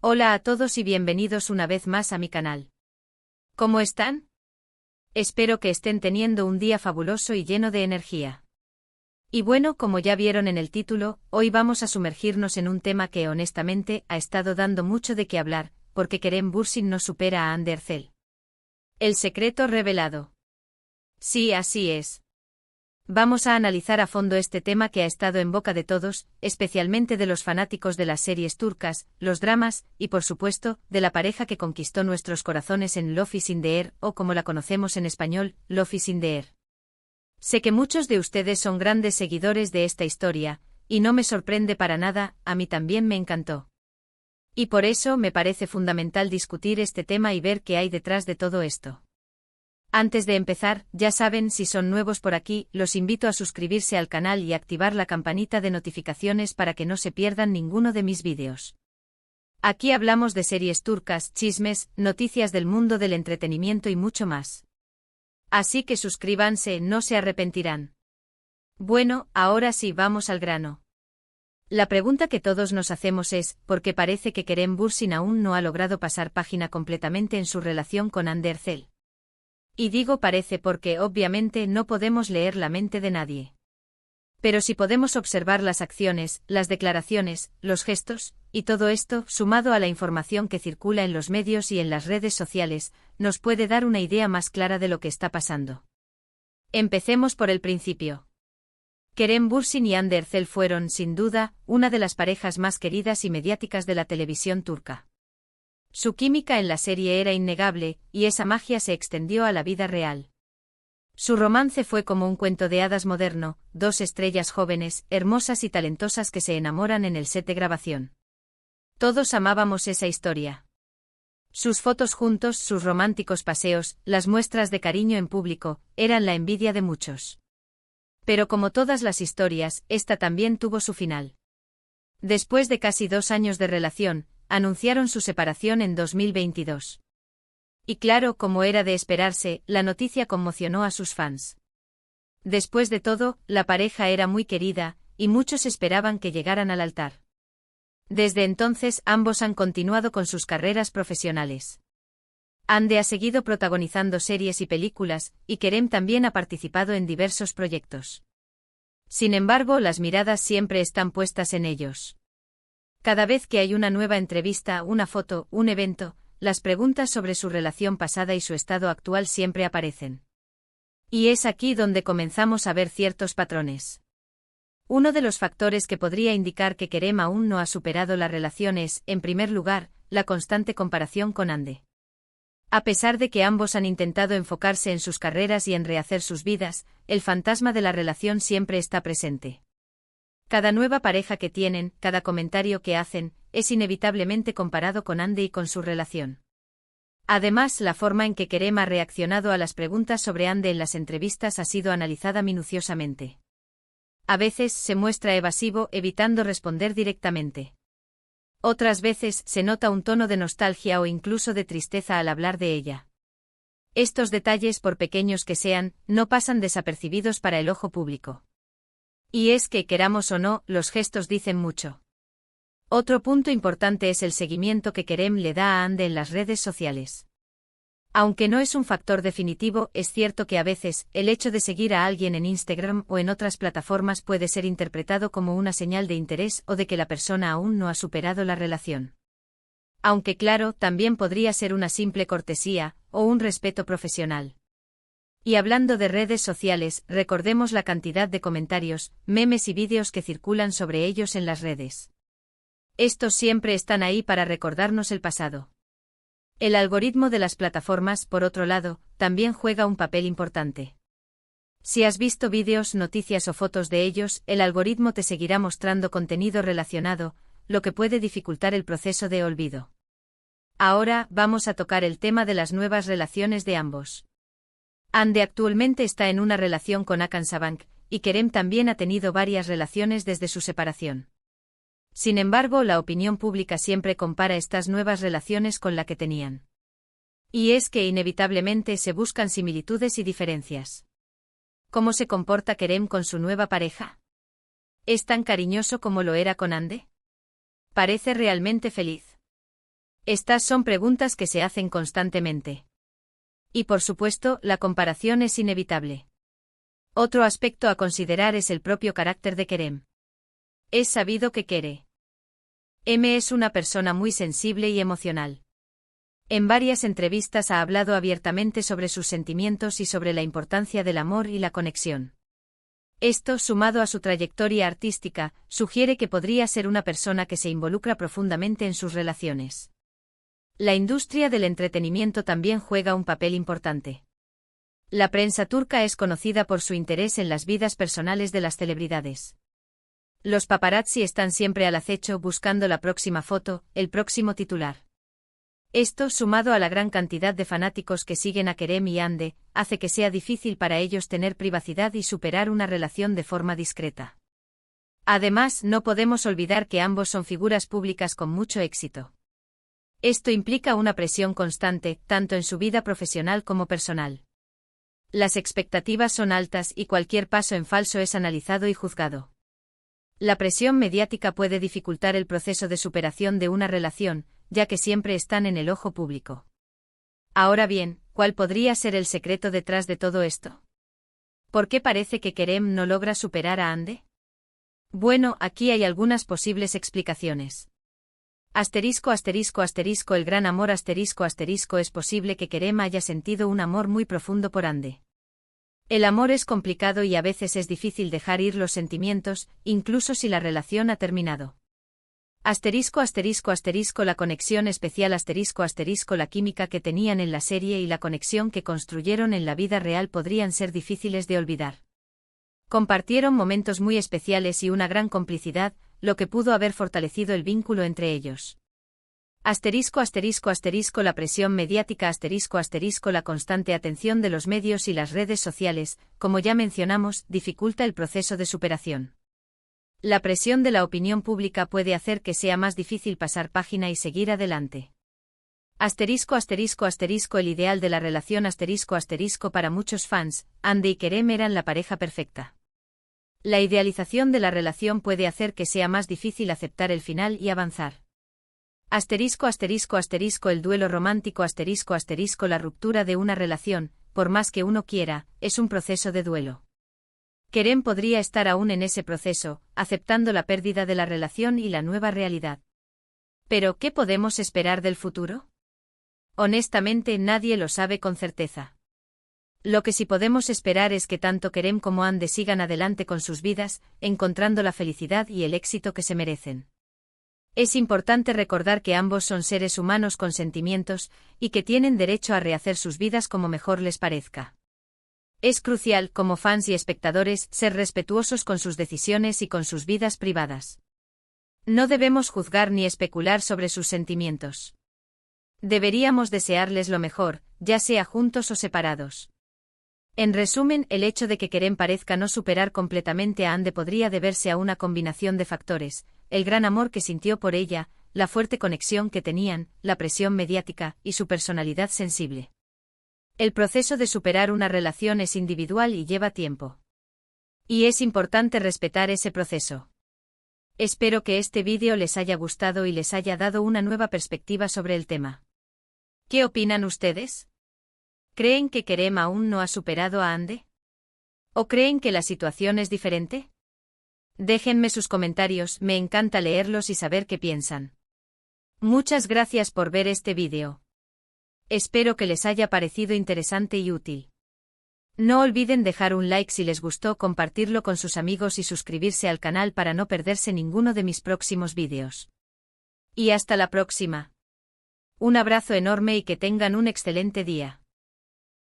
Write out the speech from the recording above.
Hola a todos y bienvenidos una vez más a mi canal. ¿Cómo están? Espero que estén teniendo un día fabuloso y lleno de energía. Y bueno, como ya vieron en el título, hoy vamos a sumergirnos en un tema que honestamente ha estado dando mucho de qué hablar, porque Kerem Bürsin no supera a Hande Erçel. El secreto revelado. Sí, así es. Vamos a analizar a fondo este tema que ha estado en boca de todos, especialmente de los fanáticos de las series turcas, los dramas, y por supuesto, de la pareja que conquistó nuestros corazones en Love is in the Air, o como la conocemos en español, Love is in the Air. Sé que muchos de ustedes son grandes seguidores de esta historia, y no me sorprende para nada, a mí también me encantó. Y por eso me parece fundamental discutir este tema y ver qué hay detrás de todo esto. Antes de empezar, ya saben, si son nuevos por aquí, los invito a suscribirse al canal y activar la campanita de notificaciones para que no se pierdan ninguno de mis vídeos. Aquí hablamos de series turcas, chismes, noticias del mundo del entretenimiento y mucho más. Así que suscríbanse, no se arrepentirán. Bueno, ahora sí vamos al grano. La pregunta que todos nos hacemos es, ¿por qué parece que Kerem Bürsin aún no ha logrado pasar página completamente en su relación con Hande Erçel? Y digo parece porque obviamente no podemos leer la mente de nadie. Pero si podemos observar las acciones, las declaraciones, los gestos, y todo esto, sumado a la información que circula en los medios y en las redes sociales, nos puede dar una idea más clara de lo que está pasando. Empecemos por el principio. Kerem Bürsin y Hande Erçel fueron, sin duda, una de las parejas más queridas y mediáticas de la televisión turca. Su química en la serie era innegable, y esa magia se extendió a la vida real. Su romance fue como un cuento de hadas moderno, dos estrellas jóvenes, hermosas y talentosas que se enamoran en el set de grabación. Todos amábamos esa historia. Sus fotos juntos, sus románticos paseos, las muestras de cariño en público, eran la envidia de muchos. Pero como todas las historias, esta también tuvo su final. Después de casi 2 años de relación, anunciaron su separación en 2022. Y claro, como era de esperarse, la noticia conmocionó a sus fans. Después de todo, la pareja era muy querida, y muchos esperaban que llegaran al altar. Desde entonces, ambos han continuado con sus carreras profesionales. Hande ha seguido protagonizando series y películas, y Kerem también ha participado en diversos proyectos. Sin embargo, las miradas siempre están puestas en ellos. Cada vez que hay una nueva entrevista, una foto, un evento, las preguntas sobre su relación pasada y su estado actual siempre aparecen. Y es aquí donde comenzamos a ver ciertos patrones. Uno de los factores que podría indicar que Kerem aún no ha superado la relación es, en primer lugar, la constante comparación con Hande. A pesar de que ambos han intentado enfocarse en sus carreras y en rehacer sus vidas, el fantasma de la relación siempre está presente. Cada nueva pareja que tienen, cada comentario que hacen, es inevitablemente comparado con Hande y con su relación. Además, la forma en que Kerem ha reaccionado a las preguntas sobre Hande en las entrevistas ha sido analizada minuciosamente. A veces se muestra evasivo, evitando responder directamente. Otras veces se nota un tono de nostalgia o incluso de tristeza al hablar de ella. Estos detalles, por pequeños que sean, no pasan desapercibidos para el ojo público. Y es que, queramos o no, los gestos dicen mucho. Otro punto importante es el seguimiento que Kerem le da a Hande en las redes sociales. Aunque no es un factor definitivo, es cierto que a veces, el hecho de seguir a alguien en Instagram o en otras plataformas puede ser interpretado como una señal de interés o de que la persona aún no ha superado la relación. Aunque claro, también podría ser una simple cortesía, o un respeto profesional. Y hablando de redes sociales, recordemos la cantidad de comentarios, memes y vídeos que circulan sobre ellos en las redes. Estos siempre están ahí para recordarnos el pasado. El algoritmo de las plataformas, por otro lado, también juega un papel importante. Si has visto vídeos, noticias o fotos de ellos, el algoritmo te seguirá mostrando contenido relacionado, lo que puede dificultar el proceso de olvido. Ahora, vamos a tocar el tema de las nuevas relaciones de ambos. Hande actualmente está en una relación con Hakan Sabank, y Kerem también ha tenido varias relaciones desde su separación. Sin embargo, la opinión pública siempre compara estas nuevas relaciones con la que tenían. Y es que inevitablemente se buscan similitudes y diferencias. ¿Cómo se comporta Kerem con su nueva pareja? ¿Es tan cariñoso como lo era con Hande? Parece realmente feliz. Estas son preguntas que se hacen constantemente. Y por supuesto, la comparación es inevitable. Otro aspecto a considerar es el propio carácter de Kerem. Es sabido que M es una persona muy sensible y emocional. En varias entrevistas ha hablado abiertamente sobre sus sentimientos y sobre la importancia del amor y la conexión. Esto, sumado a su trayectoria artística, sugiere que podría ser una persona que se involucra profundamente en sus relaciones. La industria del entretenimiento también juega un papel importante. La prensa turca es conocida por su interés en las vidas personales de las celebridades. Los paparazzi están siempre al acecho buscando la próxima foto, el próximo titular. Esto, sumado a la gran cantidad de fanáticos que siguen a Kerem y Hande, hace que sea difícil para ellos tener privacidad y superar una relación de forma discreta. Además, no podemos olvidar que ambos son figuras públicas con mucho éxito. Esto implica una presión constante, tanto en su vida profesional como personal. Las expectativas son altas y cualquier paso en falso es analizado y juzgado. La presión mediática puede dificultar el proceso de superación de una relación, ya que siempre están en el ojo público. Ahora bien, ¿cuál podría ser el secreto detrás de todo esto? ¿Por qué parece que Kerem no logra superar a Hande? Bueno, aquí hay algunas posibles explicaciones. El gran amor es posible que Kerem haya sentido un amor muy profundo por Hande. El amor es complicado y a veces es difícil dejar ir los sentimientos, incluso si la relación ha terminado. La conexión especial la química que tenían en la serie y la conexión que construyeron en la vida real podrían ser difíciles de olvidar. Compartieron momentos muy especiales y una gran complicidad, lo que pudo haber fortalecido el vínculo entre ellos. La presión mediática la constante atención de los medios y las redes sociales, como ya mencionamos, dificulta el proceso de superación. La presión de la opinión pública puede hacer que sea más difícil pasar página y seguir adelante. El ideal de la relación para muchos fans, Hande y Kerem eran la pareja perfecta. La idealización de la relación puede hacer que sea más difícil aceptar el final y avanzar. El duelo romántico la ruptura de una relación, por más que uno quiera, es un proceso de duelo. Kerem podría estar aún en ese proceso, aceptando la pérdida de la relación y la nueva realidad. ¿Pero qué podemos esperar del futuro? Honestamente, nadie lo sabe con certeza. Lo que sí podemos esperar es que tanto Kerem como Hande sigan adelante con sus vidas, encontrando la felicidad y el éxito que se merecen. Es importante recordar que ambos son seres humanos con sentimientos, y que tienen derecho a rehacer sus vidas como mejor les parezca. Es crucial, como fans y espectadores, ser respetuosos con sus decisiones y con sus vidas privadas. No debemos juzgar ni especular sobre sus sentimientos. Deberíamos desearles lo mejor, ya sea juntos o separados. En resumen, el hecho de que Kerem parezca no superar completamente a Hande podría deberse a una combinación de factores: el gran amor que sintió por ella, la fuerte conexión que tenían, la presión mediática y su personalidad sensible. El proceso de superar una relación es individual y lleva tiempo. Y es importante respetar ese proceso. Espero que este vídeo les haya gustado y les haya dado una nueva perspectiva sobre el tema. ¿Qué opinan ustedes? ¿Creen que Kerem aún no ha superado a Hande? ¿O creen que la situación es diferente? Déjenme sus comentarios, me encanta leerlos y saber qué piensan. Muchas gracias por ver este vídeo. Espero que les haya parecido interesante y útil. No olviden dejar un like si les gustó, compartirlo con sus amigos y suscribirse al canal para no perderse ninguno de mis próximos vídeos. Y hasta la próxima. Un abrazo enorme y que tengan un excelente día.